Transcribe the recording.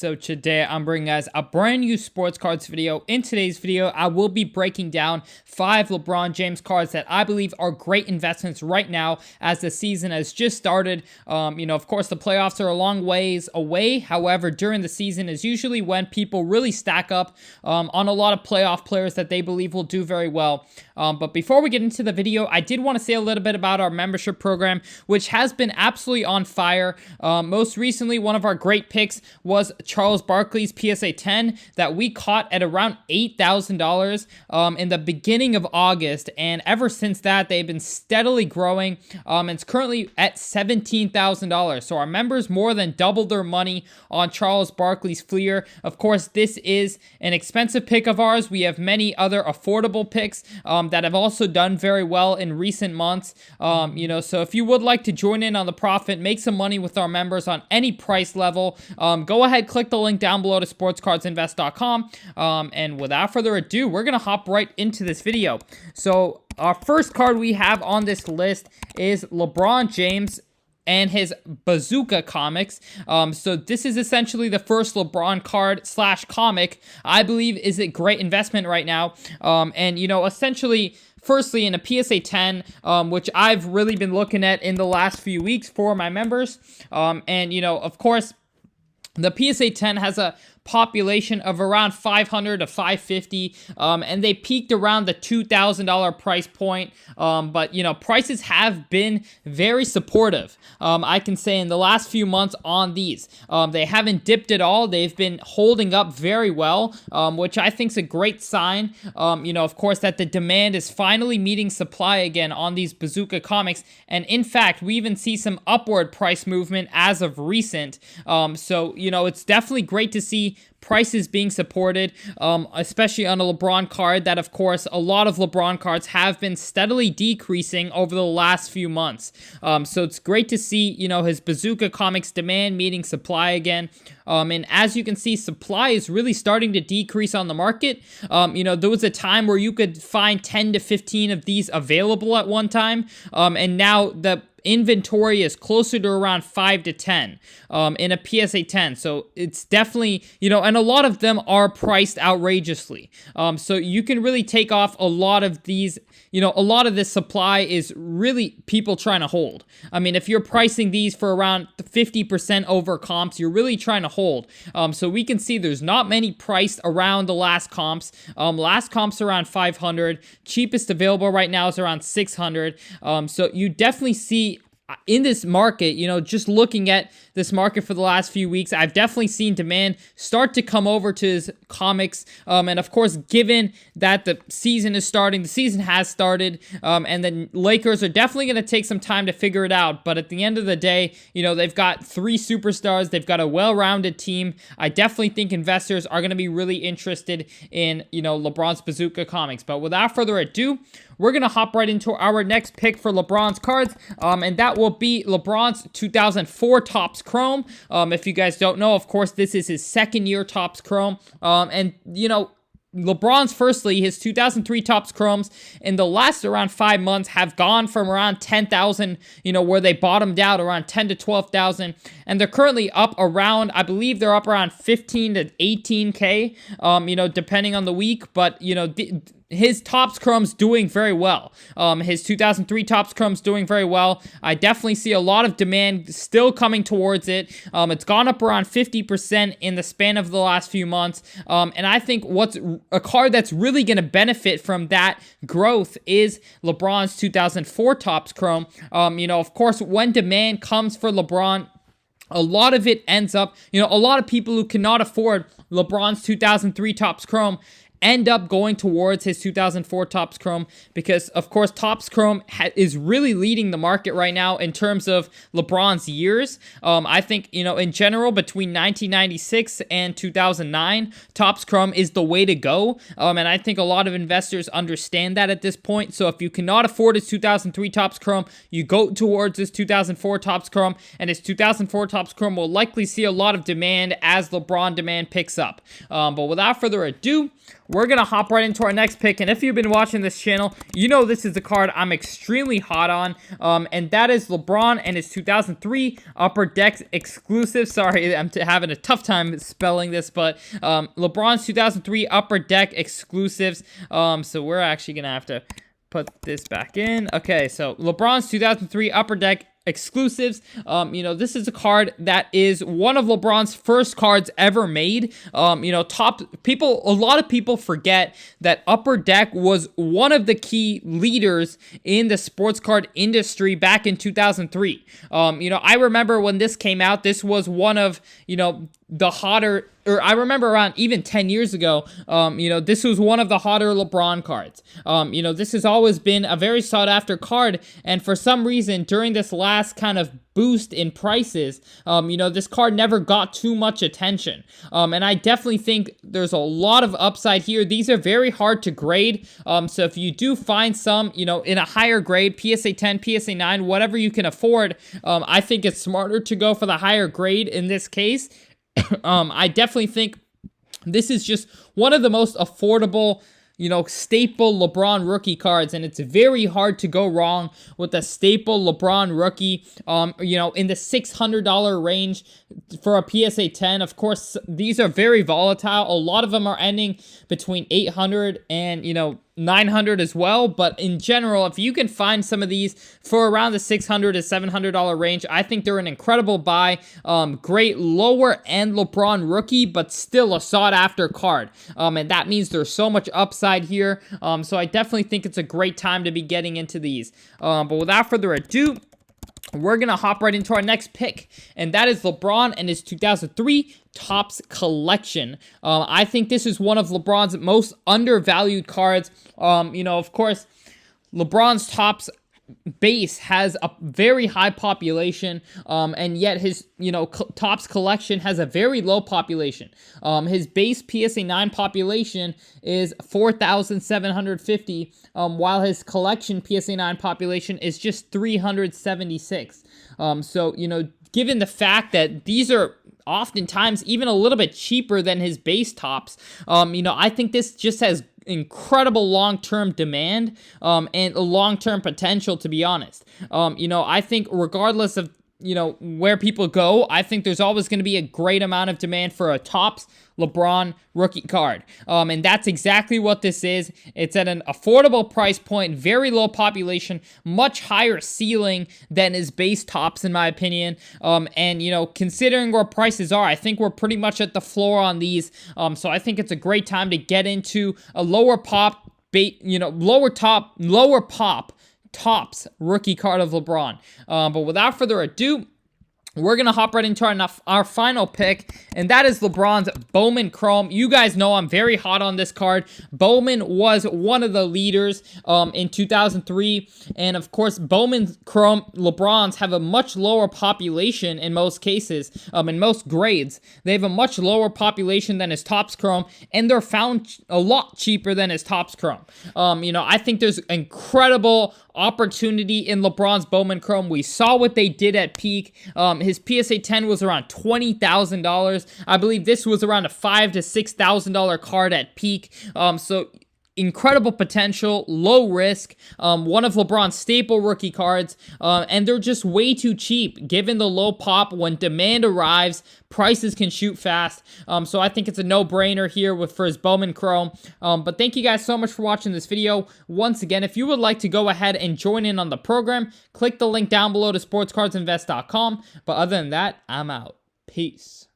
So today I'm bringing guys a brand new sports cards video. In today's video, I will be breaking down 5 LeBron James cards that I believe are great investments right now as the season has just started. Of course, the playoffs are a long ways away. However, during the season is usually when people really stack up on a lot of playoff players that they believe will do very well. But before we get into the video, I did want to say a little bit about our membership program, which has been absolutely on fire. Most recently, one of our great picks was Charles Barkley's PSA 10 that we caught at around $8,000 in the beginning of August, and ever since that they've been steadily growing. It's currently at $17,000, so our members more than doubled their money on Charles Barkley's Fleer. Of course, this is an expensive pick of ours. We have many other affordable picks that have also done very well in recent months. So if you would like to join in on the profit, make some money with our members on any price level, go ahead, click the link down below to sportscardsinvest.com. And without further ado, we're going to hop right into this video. So our first card we have on this list is LeBron James and his Bazooka comics. So this is essentially the first LeBron card / comic I believe is a great investment right now. Essentially, firstly, in a PSA 10, which I've really been looking at in the last few weeks for my members. Of course, the PSA 10 has a population of around 500 to 550, and they peaked around the $2,000 price point. But prices have been very supportive. I can say in the last few months on these, they haven't dipped at all. They've been holding up very well, which I think is a great sign. Of course, that the demand is finally meeting supply again on these Bazooka comics, and in fact, we even see some upward price movement as of recent. It's definitely great to see prices being supported, especially on a LeBron card that, of course, a lot of LeBron cards have been steadily decreasing over the last few months. So it's great to see, his Bazooka comics demand meeting supply again. And as you can see, supply is really starting to decrease on the market. There was a time where you could find 10 to 15 of these available at one time. And now the inventory is closer to around 5 to 10 in a PSA 10. So it's definitely, and a lot of them are priced outrageously. So you can really take off a lot of these, a lot of this supply is really people trying to hold. I mean, if you're pricing these for around 50% over comps, you're really trying to hold. So we can see there's not many priced around the last comps. Last comps around 500. Cheapest available right now is around 600. So you definitely see in this market, just looking at this market for the last few weeks, I've definitely seen demand start to come over to his comics. And of course, given that the season is starting, the season has started, and the Lakers are definitely going to take some time to figure it out. But at the end of the day, they've got 3 superstars. They've got a well-rounded team. I definitely think investors are going to be really interested in, LeBron's Bazooka comics. But without further ado, we're going to hop right into our next pick for LeBron's cards, and that will be LeBron's 2004 Topps Chrome. If you guys don't know, of course, this is his second year Topps Chrome, LeBron's, firstly, his 2003 Topps Chromes in the last around 5 months have gone from around 10,000, where they bottomed out around 10 to 12,000, and they're currently up around, I believe they're up around 15 to 18K, depending on the week, but, his Topps Chrome's doing very well. His 2003 Topps Chrome's doing very well. I definitely see a lot of demand still coming towards it. It's gone up around 50% in the span of the last few months. And I think what's a card that's really going to benefit from that growth is LeBron's 2004 Topps Chrome. Of course, when demand comes for LeBron, a lot of it ends up, a lot of people who cannot afford LeBron's 2003 Topps Chrome end up going towards his 2004 Topps Chrome because, of course, Topps Chrome is really leading the market right now in terms of LeBron's years. I think, in general, between 1996 and 2009, Topps Chrome is the way to go. And I think a lot of investors understand that at this point. So if you cannot afford his 2003 Topps Chrome, you go towards his 2004 Topps Chrome, and his 2004 Topps Chrome will likely see a lot of demand as LeBron demand picks up. But without further ado, we're going to hop right into our next pick. And if you've been watching this channel, you know this is the card I'm extremely hot on. And that is LeBron and his 2003 Upper Deck exclusive. Sorry, I'm having a tough time spelling this, but LeBron's 2003 Upper Deck exclusives. So we're actually going to have to put this back in. Okay, so LeBron's 2003 Upper Deck exclusives. This is a card that is one of LeBron's first cards ever made. A lot of people forget that Upper Deck was one of the key leaders in the sports card industry back in 2003. I remember when this came out, this was one of, the hotter, or I remember around even 10 years ago, this was one of the hotter LeBron cards. This has always been a very sought after card, and for some reason, during this last kind of boost in prices, this card never got too much attention. And I definitely think there's a lot of upside here. These are very hard to grade. So if you do find some, in a higher grade, PSA 10, PSA 9, whatever you can afford, I think it's smarter to go for the higher grade in this case. I definitely think this is just one of the most affordable, staple LeBron rookie cards, and it's very hard to go wrong with a staple LeBron rookie, in the $600 range for a PSA 10. Of course, these are very volatile. A lot of them are ending between 800 and, 900 as well, but in general, if you can find some of these for around the $600 to $700 range, I think they're an incredible buy. Great lower end LeBron rookie, but still a sought after card, and that means there's so much upside here. So I definitely think it's a great time to be getting into these. But without further ado, we're going to hop right into our next pick, and that is LeBron and his 2003 Topps collection. I think this is one of LeBron's most undervalued cards. Of course, LeBron's Topps base has a very high population, and yet his, Topps collection has a very low population. His base PSA 9 population is 4,750, while his collection PSA 9 population is just 376. Given the fact that these are oftentimes even a little bit cheaper than his base Topps, I think this just has incredible long-term demand and long-term potential, to be honest. I think regardless of where people go, I think there's always going to be a great amount of demand for a Topps LeBron rookie card. And that's exactly what this is. It's at an affordable price point, very low population, much higher ceiling than his base Topps, in my opinion. Considering where prices are, I think we're pretty much at the floor on these. So I think it's a great time to get into a lower pop, lower pop Topps rookie card of LeBron. But without further ado, we're going to hop right into our final pick, and that is LeBron's Bowman Chrome. You guys know I'm very hot on this card. Bowman was one of the leaders in 2003, and of course, Bowman Chrome LeBrons have a much lower population in most cases, in most grades. They have a much lower population than his Topps Chrome, and they're found a lot cheaper than his Topps Chrome. I think there's incredible opportunity in LeBron's Bowman Chrome. We saw what they did at peak. His PSA 10 was around $20,000. I believe this was around a $5,000 to $6,000 card at peak. So incredible potential, low risk, one of LeBron's staple rookie cards, and they're just way too cheap given the low pop. When demand arrives, prices can shoot fast, so I think it's a no-brainer here for his Bowman Chrome. But thank you guys so much for watching this video. Once again, if you would like to go ahead and join in on the program, click the link down below to sportscardsinvest.com. But other than that, I'm out. Peace.